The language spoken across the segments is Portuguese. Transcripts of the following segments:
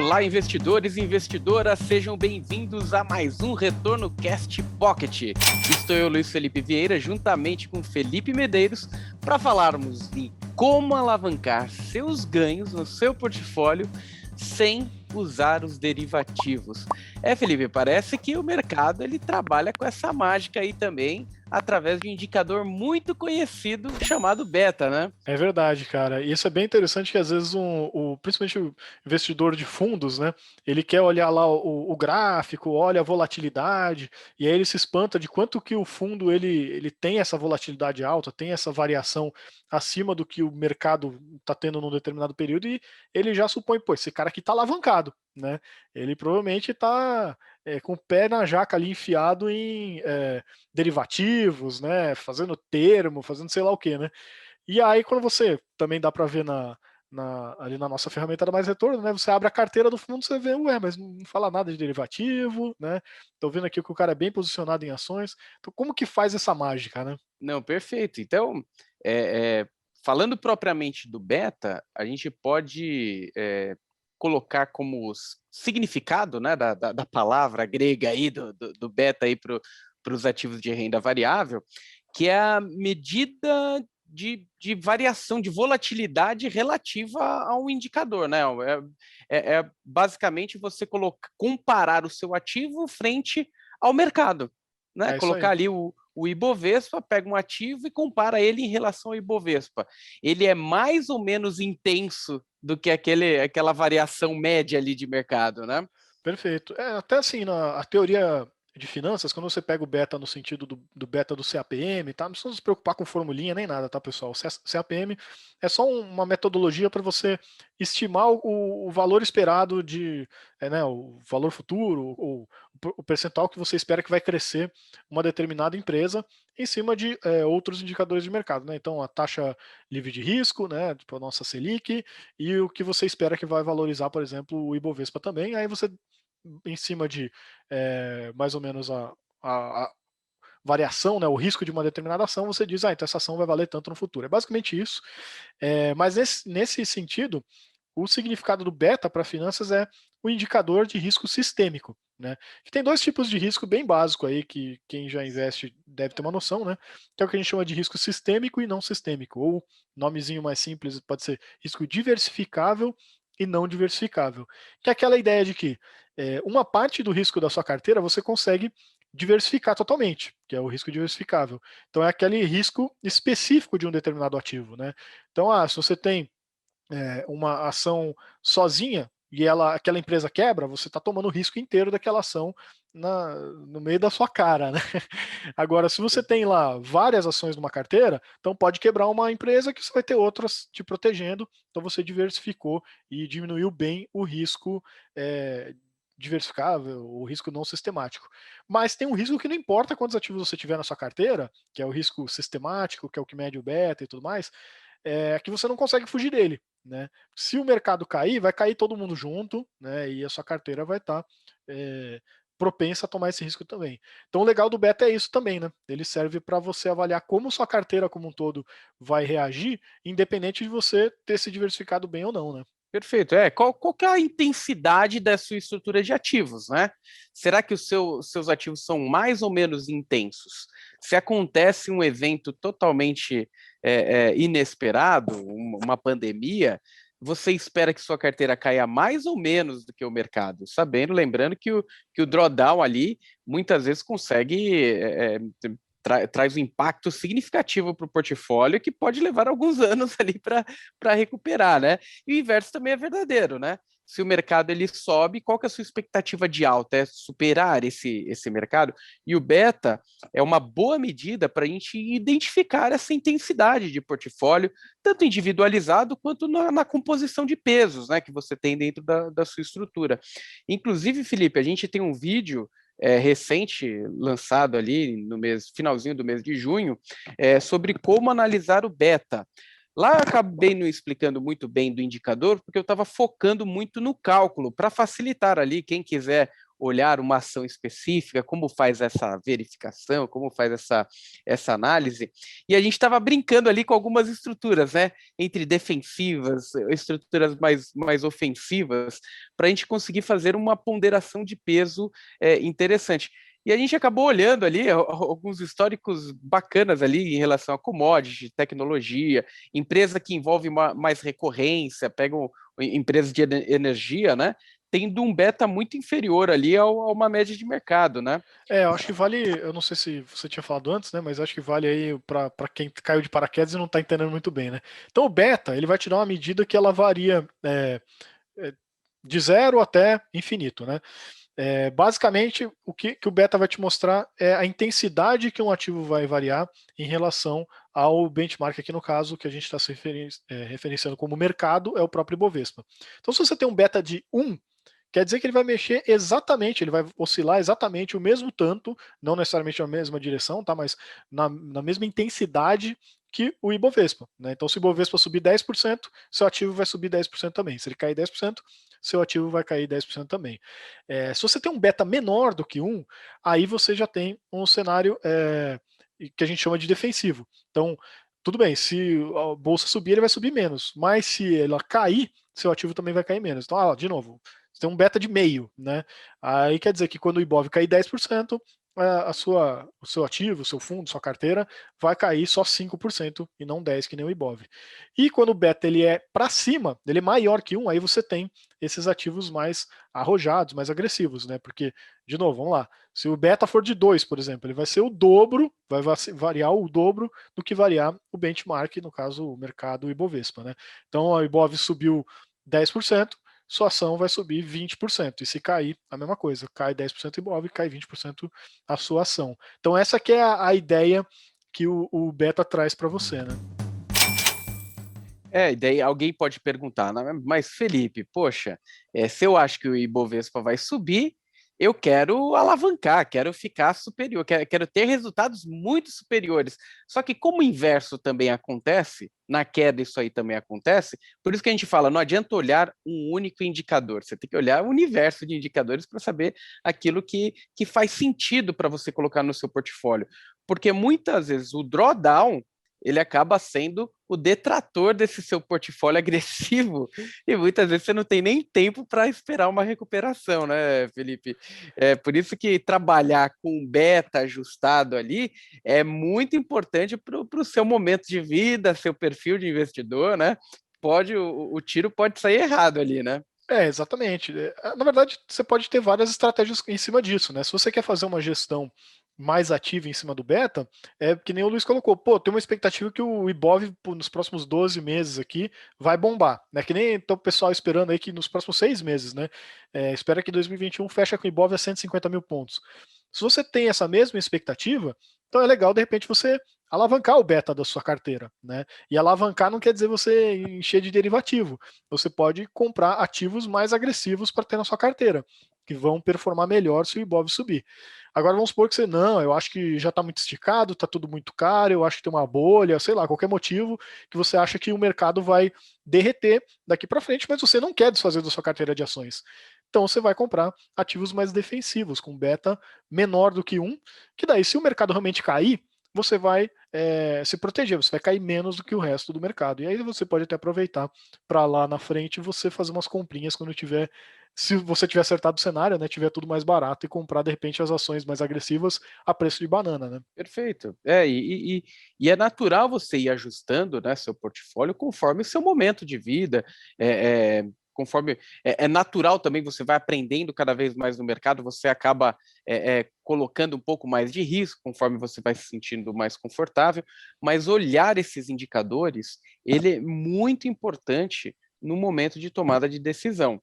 Olá, investidores e investidoras, sejam bem-vindos a mais um Retorno Cast Pocket. Estou eu, Luiz Felipe Vieira, juntamente com Felipe Medeiros, para falarmos de como alavancar seus ganhos no seu portfólio sem usar os derivativos. Felipe, parece que o mercado ele trabalha com essa mágica aí também, através de um indicador muito conhecido chamado beta, né? É verdade, cara. E isso é bem interessante que às vezes principalmente o investidor de fundos, né? Ele quer olhar lá o gráfico, olha a volatilidade, e aí ele se espanta de quanto que o fundo ele tem essa volatilidade alta, tem essa variação acima do que o mercado está tendo num determinado período, e ele já supõe, pô, esse cara aqui está alavancado, né? Ele provavelmente está com o pé na jaca ali enfiado em derivativos, né? Fazendo termo, fazendo sei lá o que, né? E aí, quando você também dá para ver ali na nossa ferramenta da Mais Retorno, né? Você abre a carteira do fundo, você vê, ué, mas não fala nada de derivativo, né? Tô vendo aqui que o cara é bem posicionado em ações. Então, como que faz essa mágica, né? Não, perfeito. Então, falando propriamente do beta, a gente pode colocar como significado, né, da palavra grega aí, do beta aí para os ativos de renda variável, que é a medida de variação, de volatilidade relativa a um indicador, né? Basicamente você comparar o seu ativo frente ao mercado, né? É isso Colocar aí. ali o Ibovespa, pega um ativo e compara ele em relação ao Ibovespa. Ele é mais ou menos intenso do que aquela variação média ali de mercado, né? Perfeito. Até assim, a teoria de finanças, quando você pega o beta no sentido do beta do CAPM, tá? Não precisa se preocupar com formulinha nem nada, tá, pessoal? O CAPM é só uma metodologia para você estimar o valor esperado né, o valor futuro, ou o percentual que você espera que vai crescer uma determinada empresa em cima de outros indicadores de mercado, né? Então, a taxa livre de risco, né, tipo a nossa Selic, e o que você espera que vai valorizar, por exemplo, o Ibovespa também. Aí você em cima de mais ou menos a variação, né, o risco de uma determinada ação, você diz, então essa ação vai valer tanto no futuro. É basicamente isso. Mas nesse sentido, o significado do beta para finanças é o indicador de risco sistêmico, né? Que tem dois tipos de risco bem básico aí que quem já investe deve ter uma noção, né? Que é o que a gente chama de risco sistêmico e não sistêmico, ou nomezinho mais simples pode ser risco diversificável e não diversificável, que é aquela ideia de que uma parte do risco da sua carteira você consegue diversificar totalmente, que é o risco diversificável. Então é aquele risco específico de um determinado ativo, né? Então, se você tem uma ação sozinha e aquela empresa quebra, você está tomando o risco inteiro daquela ação no meio da sua cara, né? Agora, se você tem lá várias ações numa carteira, então pode quebrar uma empresa que você vai ter outras te protegendo, então você diversificou e diminuiu bem o risco diversificável, o risco não sistemático. Mas tem um risco que não importa quantos ativos você tiver na sua carteira, que é o risco sistemático, que é o que mede o beta e tudo mais, que você não consegue fugir dele, né? Se o mercado cair, vai cair todo mundo junto, né? E a sua carteira vai estar propensa a tomar esse risco também. Então, o legal do beta é isso também, né? Ele serve para você avaliar como sua carteira como um todo vai reagir, independente de você ter se diversificado bem ou não, né? Perfeito. Qual que é a intensidade da sua estrutura de ativos, né? Será que os seus ativos são mais ou menos intensos? Se acontece um evento totalmente inesperado, uma pandemia, você espera que sua carteira caia mais ou menos do que o mercado, lembrando que o drawdown ali muitas vezes consegue traz um impacto significativo para o portfólio que pode levar alguns anos ali para recuperar, né? E o inverso também é verdadeiro, né? Se o mercado ele sobe, qual que é a sua expectativa de alta? É superar esse mercado? E o beta é uma boa medida para a gente identificar essa intensidade de portfólio, tanto individualizado quanto na composição de pesos, né, que você tem dentro da sua estrutura. Inclusive, Felipe, a gente tem um vídeo recente, lançado ali no finalzinho do mês de junho, sobre como analisar o beta. Lá eu acabei não explicando muito bem do indicador, porque eu estava focando muito no cálculo, para facilitar ali, quem quiser olhar uma ação específica, como faz essa verificação, como faz essa análise. E a gente estava brincando ali com algumas estruturas, né? Entre defensivas, estruturas mais ofensivas, para a gente conseguir fazer uma ponderação de peso interessante. E a gente acabou olhando ali alguns históricos bacanas ali em relação a commodity, tecnologia, empresa que envolve mais recorrência, pegam empresas de energia, né? Tendo um beta muito inferior ali a uma média de mercado, né? Eu acho que vale, eu não sei se você tinha falado antes, né, mas acho que vale aí para quem caiu de paraquedas e não está entendendo muito bem, né? Então o beta, ele vai te dar uma medida que ela varia de zero até infinito, né? Basicamente, o que o beta vai te mostrar é a intensidade que um ativo vai variar em relação ao benchmark, aqui no caso, que a gente está se referenciando como mercado, é o próprio Ibovespa. Então, se você tem um beta de 1, quer dizer que ele vai mexer exatamente, ele vai oscilar exatamente o mesmo tanto, não necessariamente na mesma direção, tá? Mas na mesma intensidade que o Ibovespa, né? Então, se o Ibovespa subir 10%, seu ativo vai subir 10% também. Se ele cair 10%, seu ativo vai cair 10% também. Se você tem um beta menor do que 1, aí você já tem um cenário que a gente chama de defensivo. Então, tudo bem, se a bolsa subir, ele vai subir menos, mas se ela cair, seu ativo também vai cair menos. Então, de novo, você tem um beta de meio, né? Aí quer dizer que quando o Ibov cair 10%, o seu ativo, o seu fundo, sua carteira vai cair só 5% e não 10% que nem o Ibov. E quando o beta ele é para cima, ele é maior que 1, aí você tem esses ativos mais arrojados, mais agressivos, né? Porque, de novo, vamos lá, se o beta for de 2, por exemplo, ele vai ser o dobro, vai variar o dobro do que variar o benchmark, no caso o mercado Ibovespa, né? Então o Ibov subiu 10%, sua ação vai subir 20%. E se cair, a mesma coisa, cai 10% Ibov, cai 20% a sua ação. Então essa que é a ideia que o beta traz para você, né? E daí alguém pode perguntar, mas Felipe, poxa, se eu acho que o Ibovespa vai subir, eu quero alavancar, quero ficar superior, quero ter resultados muito superiores. Só que como o inverso também acontece, na queda isso aí também acontece, por isso que a gente fala, não adianta olhar um único indicador, você tem que olhar o universo de indicadores para saber aquilo que faz sentido para você colocar no seu portfólio. Porque muitas vezes o drawdown, ele acaba sendo o detrator desse seu portfólio agressivo e muitas vezes você não tem nem tempo para esperar uma recuperação, né, Felipe? É por isso que trabalhar com beta ajustado ali é muito importante para o seu momento de vida, seu perfil de investidor, né? O tiro pode sair errado ali, né? Exatamente. Na verdade, você pode ter várias estratégias em cima disso, né? Se você quer fazer uma gestão mais ativa em cima do beta, é que nem o Luiz colocou, tem uma expectativa que o Ibov nos próximos 12 meses aqui vai bombar, né? Que nem o pessoal esperando aí que nos próximos 6 meses, né? Espera que 2021 feche com o Ibov a 150 mil pontos. Se você tem essa mesma expectativa, então é legal de repente você alavancar o beta da sua carteira, né? E alavancar não quer dizer você encher de derivativo. Você pode comprar ativos mais agressivos para ter na sua carteira, que vão performar melhor se o Ibov subir. Agora vamos supor que você, não, eu acho que já está muito esticado, está tudo muito caro, eu acho que tem uma bolha, sei lá, qualquer motivo que você acha que o mercado vai derreter daqui para frente, mas você não quer desfazer da sua carteira de ações. Então você vai comprar ativos mais defensivos, com beta menor do que 1, que daí se o mercado realmente cair, você vai se proteger, você vai cair menos do que o resto do mercado. E aí você pode até aproveitar para lá na frente você fazer umas comprinhas quando tiver, se você tiver acertado o cenário, né, tiver tudo mais barato e comprar de repente as ações mais agressivas a preço de banana, né? Perfeito. E é natural você ir ajustando, né, seu portfólio conforme o seu momento de vida. Conforme é natural também, você vai aprendendo cada vez mais no mercado, você acaba colocando um pouco mais de risco conforme você vai se sentindo mais confortável, mas olhar esses indicadores, ele é muito importante no momento de tomada de decisão.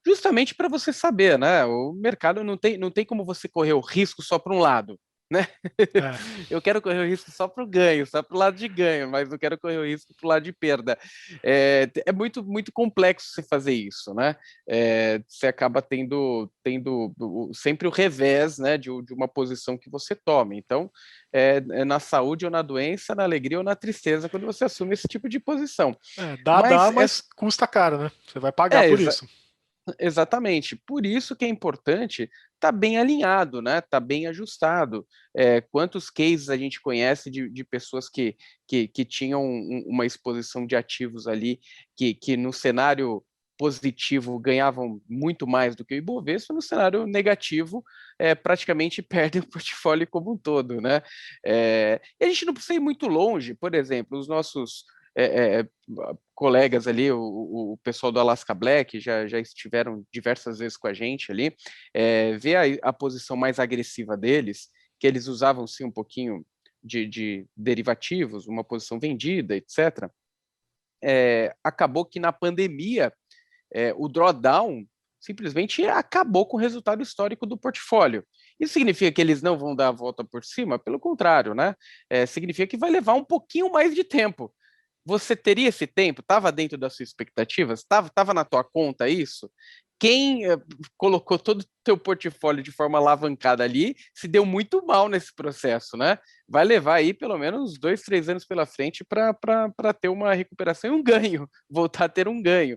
Justamente para você saber, né? O mercado não tem como você correr o risco só para um lado, né? É. Eu quero correr o risco só para o ganho, só para o lado de ganho, mas não quero correr o risco para o lado de perda. É muito, muito complexo você fazer isso, né? Você acaba tendo sempre o revés, né, de uma posição que você tome. Então, é na saúde ou na doença, na alegria ou na tristeza, quando você assume esse tipo de posição. Dá, Mas mas custa caro, né? Você vai pagar é, por isso. Exatamente. Por isso que é importante estar bem alinhado, né? Estar bem ajustado. Quantos cases a gente conhece de pessoas que tinham uma exposição de ativos ali que no cenário positivo ganhavam muito mais do que o Ibovespa, no cenário negativo praticamente perdem o portfólio como um todo, né? E a gente não precisa ir muito longe. Por exemplo, os nossos colegas ali, o pessoal do Alaska Black já estiveram diversas vezes com a gente ali, ver a posição mais agressiva deles, que eles usavam sim um pouquinho de derivativos, uma posição vendida, etc. Acabou que na pandemia o drawdown simplesmente acabou com o resultado histórico do portfólio. Isso significa que eles não vão dar a volta por cima? Pelo contrário, né? Significa que vai levar um pouquinho mais de tempo. Você teria esse tempo? Estava dentro das suas expectativas? Estava na tua conta isso? Quem colocou todo o teu portfólio de forma alavancada ali se deu muito mal nesse processo, né? Vai levar aí pelo menos 2, 3 anos pela frente para ter uma recuperação e um ganho, voltar a ter um ganho.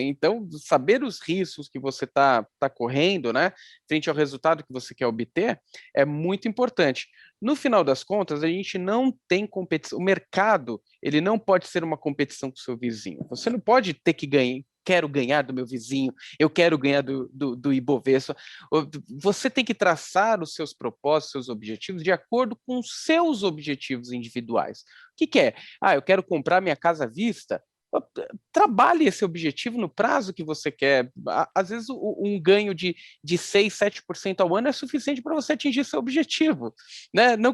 Então, saber os riscos que você tá correndo, né, frente ao resultado que você quer obter, é muito importante. No final das contas, a gente não tem competição. O mercado, ele não pode ser uma competição com o seu vizinho. Você não pode ter que ganhar. Quero ganhar do meu vizinho, eu quero ganhar do Ibovespa. Você tem que traçar os seus propósitos, seus objetivos, de acordo com os seus objetivos individuais. O que é? Eu quero comprar minha casa à vista. Trabalhe esse objetivo no prazo que você quer. Às vezes, um ganho de 6, 7% ao ano é suficiente para você atingir seu objetivo. Né? Não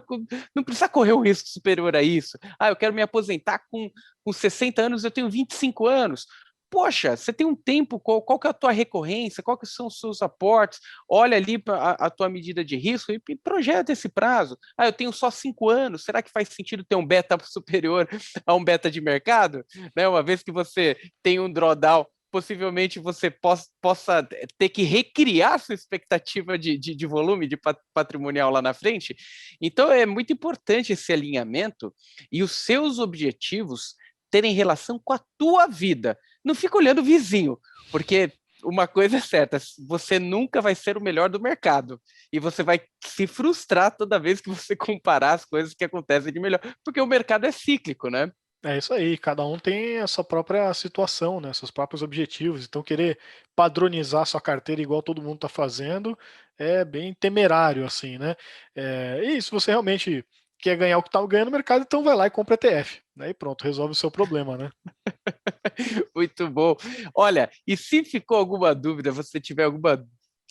precisa correr um risco superior a isso. Eu quero me aposentar com 60 anos, eu tenho 25 anos. Poxa, você tem um tempo, qual que é a tua recorrência, qual que são os seus aportes, olha ali a tua medida de risco e projeta esse prazo. Eu tenho só 5 anos, será que faz sentido ter um beta superior a um beta de mercado? Né? Uma vez que você tem um drawdown, possivelmente você possa ter que recriar sua expectativa de volume, de patrimonial lá na frente. Então, é muito importante esse alinhamento e os seus objetivos terem relação com a tua vida. Não fica olhando o vizinho, porque uma coisa é certa, você nunca vai ser o melhor do mercado e você vai se frustrar toda vez que você comparar as coisas que acontecem de melhor, porque o mercado é cíclico, né? É isso aí, cada um tem a sua própria situação, né, seus próprios objetivos. Então, querer padronizar sua carteira igual todo mundo está fazendo é bem temerário, assim, né? E se você realmente quer ganhar o que está ganhando no mercado, então vai lá e compra ETF, né? E pronto, resolve o seu problema, né? Muito bom. Olha, e se ficou alguma dúvida, você tiver alguma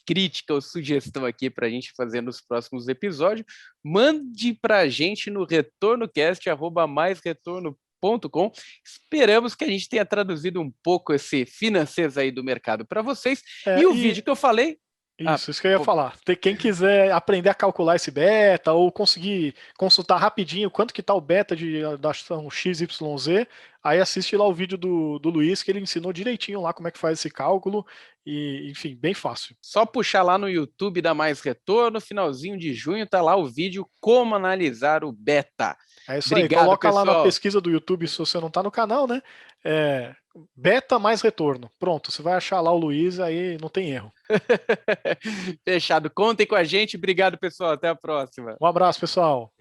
crítica ou sugestão aqui para a gente fazer nos próximos episódios, mande para a gente no retornocast@maisretorno.com. Esperamos que a gente tenha traduzido um pouco esse financeiros aí do mercado para vocês. E o vídeo que eu falei. Isso que eu ia falar. Quem quiser aprender a calcular esse beta ou conseguir consultar rapidinho quanto que tá o beta da ação XYZ, aí assiste lá o vídeo do Luiz, que ele ensinou direitinho lá como é que faz esse cálculo e, enfim, bem fácil. Só puxar lá no YouTube da Mais Retorno, finalzinho de junho tá lá o vídeo como analisar o beta. É isso Obrigado, aí, coloca pessoal. lá na pesquisa do YouTube se você não tá no canal, né? Beta mais retorno. Pronto, você vai achar lá o Luiz, aí não tem erro. Fechado. Contem com a gente. Obrigado, pessoal. Até a próxima. Um abraço, pessoal.